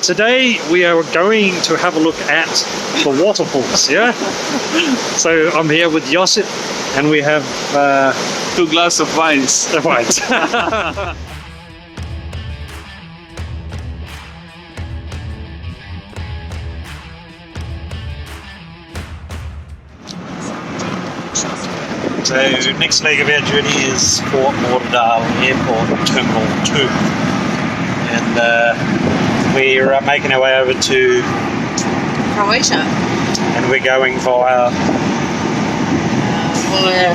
Today we are going to have a look at the waterfalls, yeah? So I'm here with Josip and we have 2 glasses of wines. Right. So next leg of our journey is Fort Lauderdale Airport Terminal 2. And we're making our way over to Croatia. And we're going via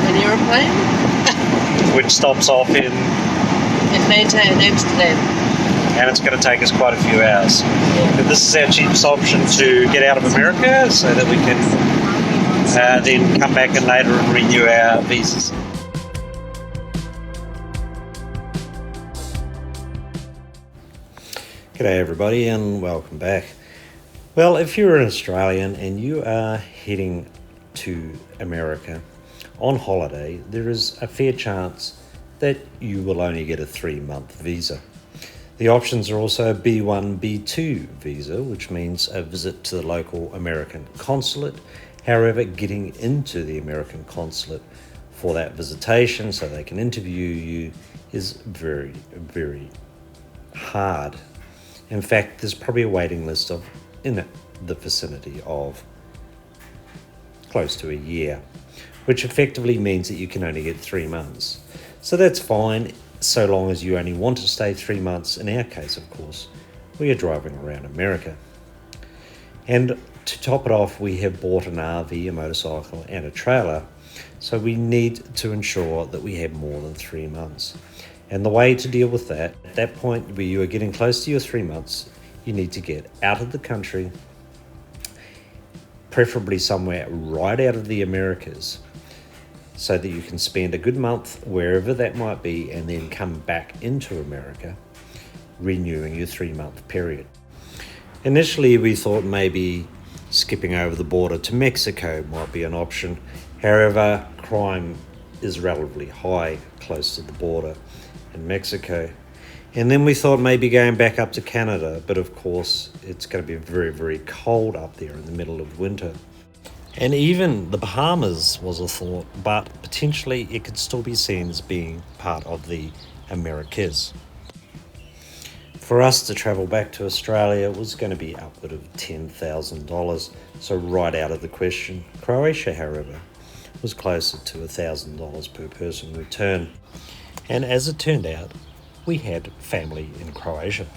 an aeroplane. Which stops off in Atlanta and Amsterdam. And it's going to take us quite a few hours. But this is our cheapest option to get out of America so that we can then come back in later and renew our visas. G'day everybody and welcome back. Well, if you're an Australian and you are heading to America on holiday, there is a fair chance that you will only get a 3-month visa. The options are also a B1, B2 visa, which means a visit to the local American consulate. However, getting into the American consulate for that visitation so they can interview you is very, very hard. In fact, there's probably a waiting list of in the vicinity of close to a year, which effectively means that you can only get 3 months. So that's fine, so long as you only want to stay 3 months. In our case, of course, we are driving around America. And to top it off, we have bought an RV, a motorcycle, and a trailer, so we need to ensure that we have more than 3 months. And the way to deal with that, at that point where you are getting close to your 3 months, you need to get out of the country, preferably somewhere right out of the Americas, so that you can spend a good month wherever that might be and then come back into America, renewing your 3-month period. Initially, we thought maybe skipping over the border to Mexico might be an option. However, crime is relatively high close to the border in Mexico. And then we thought maybe going back up to Canada, but of course it's going to be very, very cold up there in the middle of winter. And even the Bahamas was a thought, but potentially it could still be seen as being part of the Americas. For us to travel back to Australia was going to be upward of $10,000, so right out of the question. Croatia, however, was closer to $1,000 per person return. And as it turned out, we had family in Croatia.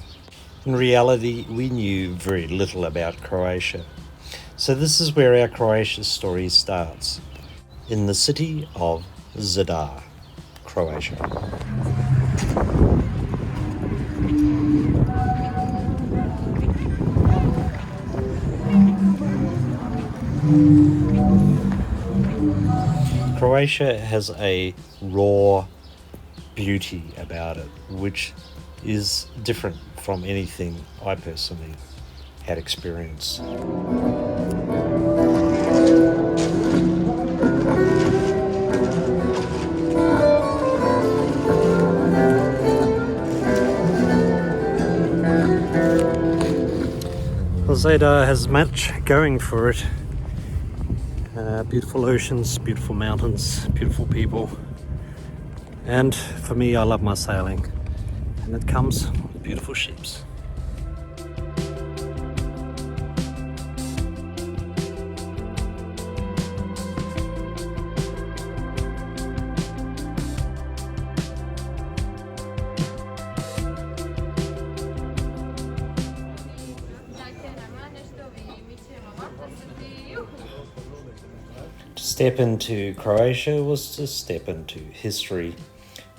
In reality, we knew very little about Croatia. So this is where our Croatia story starts, in the city of Zadar, Croatia. Croatia has a raw beauty about it, which is different from anything I personally had experienced. Zadar has much going for it. Beautiful oceans, beautiful mountains, beautiful people. And for me, I love my sailing. And it comes with beautiful ships. To step into Croatia was to step into history,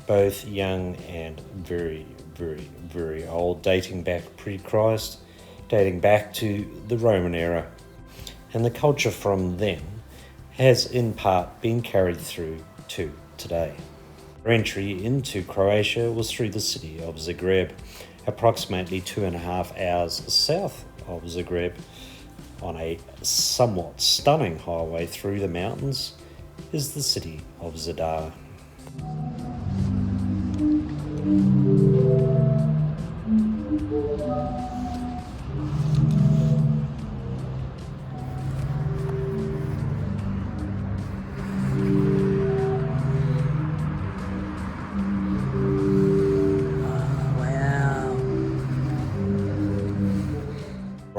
both young and very, very, very old, dating back pre-Christ, dating back to the Roman era. And the culture from then has in part been carried through to today. Our entry into Croatia was through the city of Zagreb, approximately 2.5 hours south of Zagreb, on a somewhat stunning highway through the mountains, is the city of Zadar.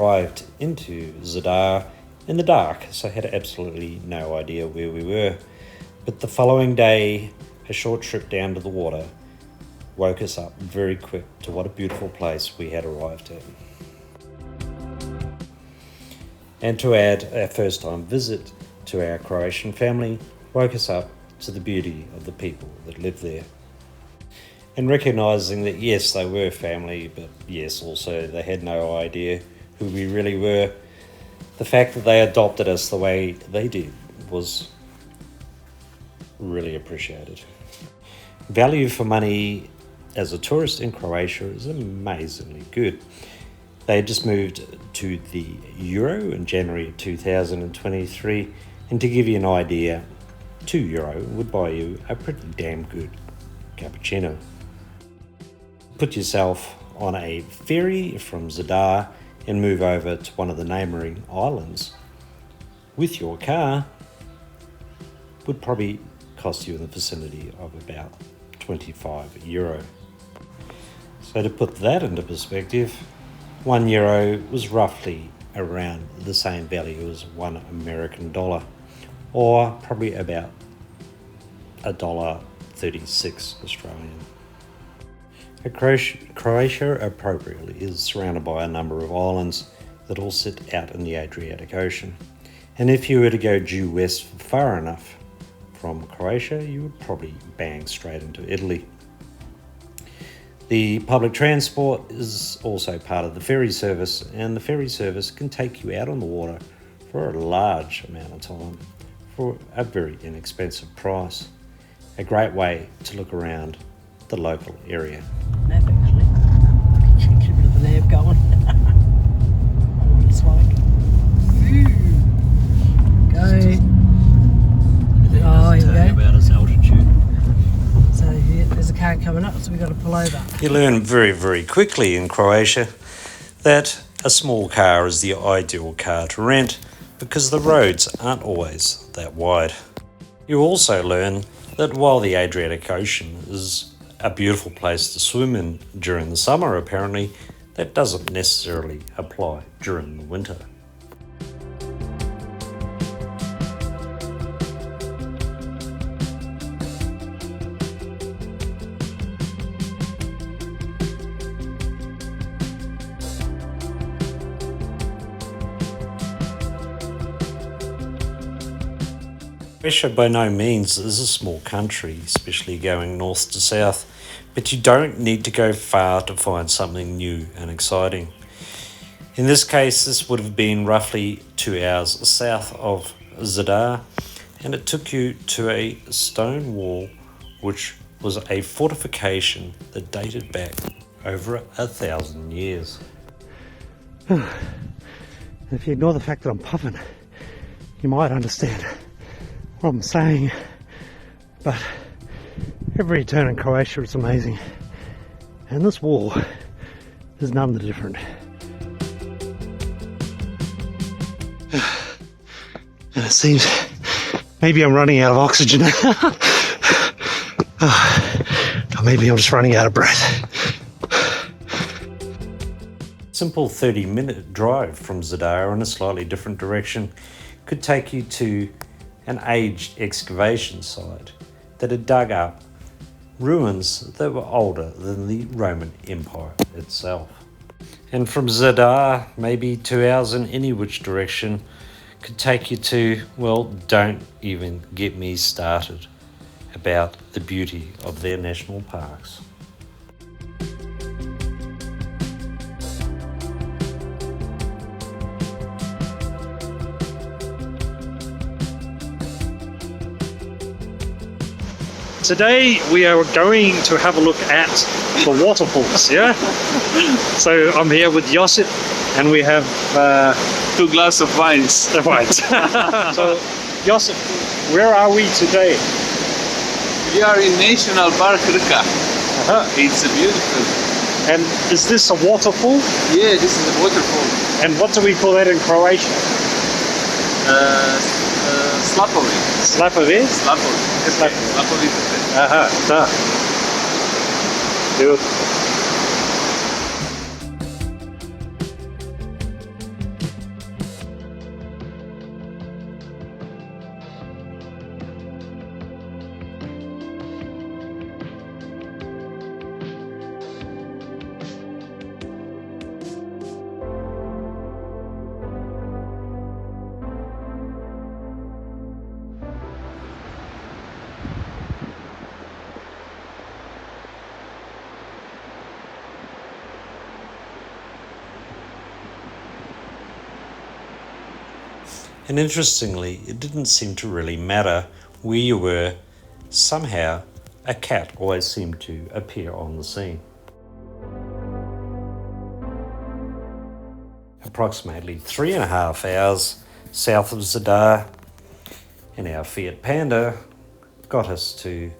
Arrived into Zadar in the dark, so I had absolutely no idea where we were. But the following day, a short trip down to the water woke us up very quick to what a beautiful place we had arrived at. And to add, our first time visit to our Croatian family woke us up to the beauty of the people that live there. And recognising that yes, they were family, but yes, also they had no idea who we really were. The fact that they adopted us the way they did was really appreciated. Value for money as a tourist in Croatia is amazingly good. They had just moved to the euro in January 2023, and to give you an idea, €2 would buy you a pretty damn good cappuccino. Put yourself on a ferry from Zadar and move over to one of the neighbouring islands with your car would probably cost you in the vicinity of about €25. So to put that into perspective, €1 was roughly around the same value as $1 American, or probably about $1.36 Australian. Croatia appropriately is surrounded by a number of islands that all sit out in the Adriatic Ocean. And if you were to go due west far enough from Croatia, you would probably bang straight into Italy. The public transport is also part of the ferry service, and the ferry service can take you out on the water for a large amount of time for a very inexpensive price. A great way to look around the local area. Map actually. Get rid of the lamp going. What it's like. Go. Oh, here we go. About its altitude. So here, there's a car coming up, so we've got to pull over. You learn very, very quickly in Croatia that a small car is the ideal car to rent because the roads aren't always that wide. You also learn that while the Adriatic Ocean is a beautiful place to swim in during the summer, apparently, that doesn't necessarily apply during the winter. Croatia by no means is a small country, especially going north to south, but you don't need to go far to find something new and exciting. In this case, this would have been roughly 2 hours south of Zadar, and it took you to a stone wall which was a fortification that dated back over 1,000 years. If you ignore the fact that I'm puffing, you might understand what I'm saying, but every turn in Croatia is amazing, and this wall is none the different. And it seems maybe I'm running out of oxygen. Or maybe I'm just running out of breath. Simple 30-minute drive from Zadar in a slightly different direction could take you to an aged excavation site that had dug up ruins that were older than the Roman Empire itself. And from Zadar, maybe 2 hours in any which direction could take you to, well, don't even get me started about the beauty of their national parks. Today we are going to have a look at the waterfalls, yeah? So I'm here with Josip and we have 2 glasses of wines. the wines. So Josip, where are we today? We are in National Park Krka. It's beautiful. And is this a waterfall? Yeah, this is a waterfall. And what do we call that in Croatian? Slapovi. Slapovi? Slapovi. Slapovi. Aha, da. Good. And interestingly, it didn't seem to really matter where you were. Somehow, a cat always seemed to appear on the scene. Approximately 3.5 hours south of Zadar, and our Fiat Panda got us to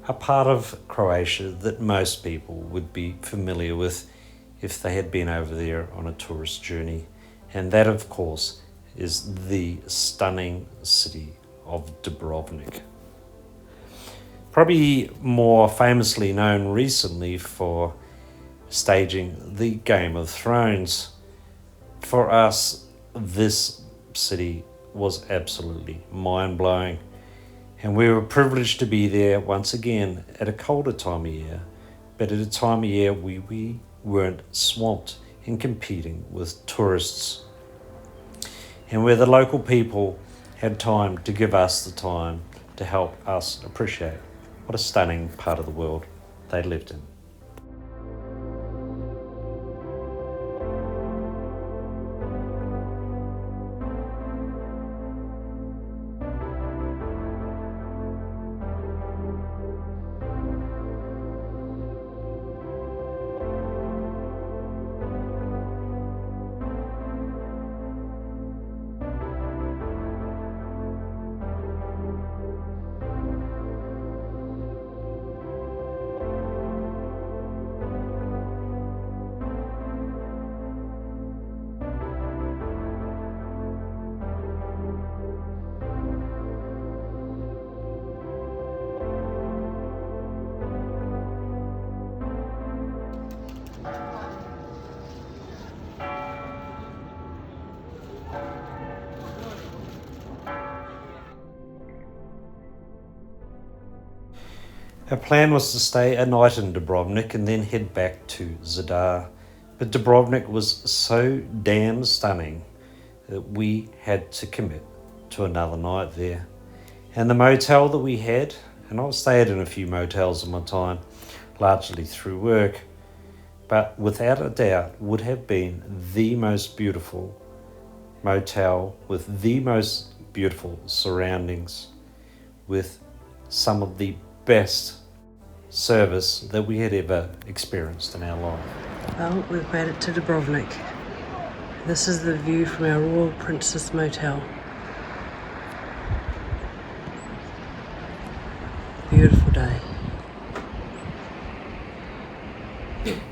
a part of Croatia that most people would be familiar with if they had been over there on a tourist journey. And that, of course, is the stunning city of Dubrovnik. Probably more famously known recently for staging the Game of Thrones. For us, this city was absolutely mind-blowing, and we were privileged to be there once again at a colder time of year, but at a time of year we weren't swamped in competing with tourists, and where the local people had time to give us the time to help us appreciate what a stunning part of the world they lived in. Our plan was to stay a night in Dubrovnik and then head back to Zadar. But Dubrovnik was so damn stunning that we had to commit to another night there. And the motel that we had, and I've stayed in a few motels in my time, largely through work, but without a doubt would have been the most beautiful motel with the most beautiful surroundings, with some of the best service that we had ever experienced in our life. Well, we've made it to Dubrovnik. This is the view from our Royal Princess Motel. Beautiful day.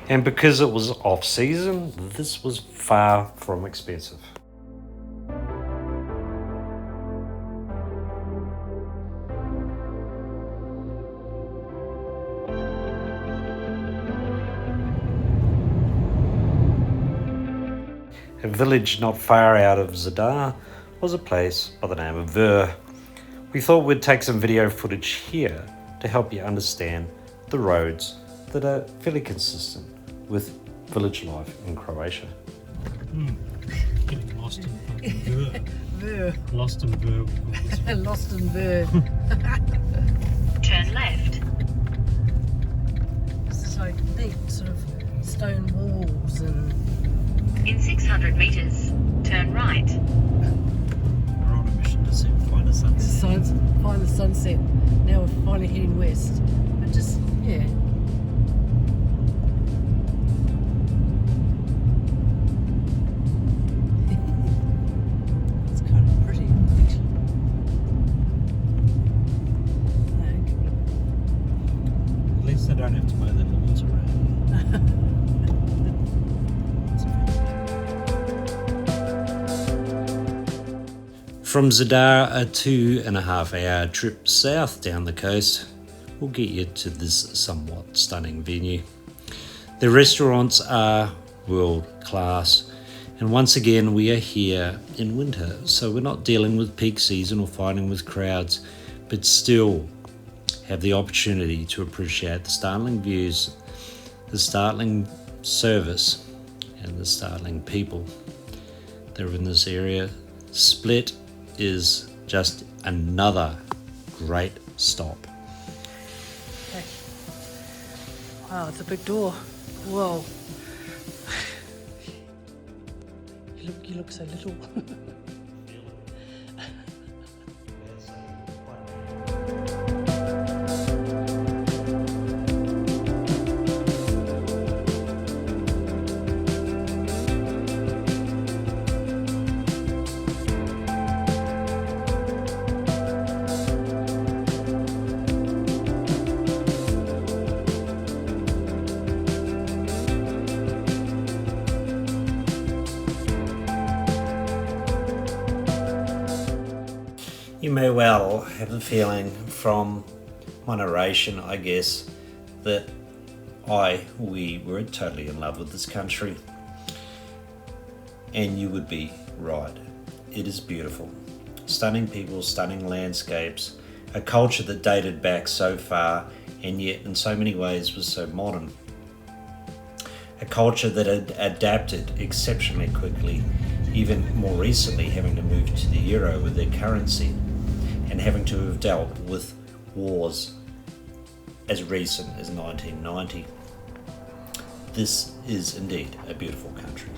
And because it was off season, this was far from expensive. A village not far out of Zadar was a place by the name of Ver. We thought we'd take some video footage here to help you understand the roads that are fairly consistent with village life in Croatia. Getting lost in Ver. Ver. Lost in Ver. Lost in Ver. Turn left. This is like neat sort of stone walls and... In 600 meters, turn right. We're on a mission to find a sunset. Find the sunset. Now we're finally heading west. But just, yeah. It's kind of pretty. At least I don't have to mow the lawns around. From Zadar, a 2.5 hour trip south down the coast will get you to this somewhat stunning venue. The restaurants are world class, and once again we are here in winter, so we're not dealing with peak season or fighting with crowds, but still have the opportunity to appreciate the startling views, the startling service, and the startling people that are in this area. Split is just another great stop. Okay. Wow, it's a big door. Whoa. You look so little. You may well have the feeling from my narration, I guess, that we were totally in love with this country. And you would be right. It is beautiful. Stunning people, stunning landscapes, a culture that dated back so far and yet in so many ways was so modern. A culture that had adapted exceptionally quickly, even more recently having to move to the euro with their currency and having to have dealt with wars as recent as 1990. This is indeed a beautiful country.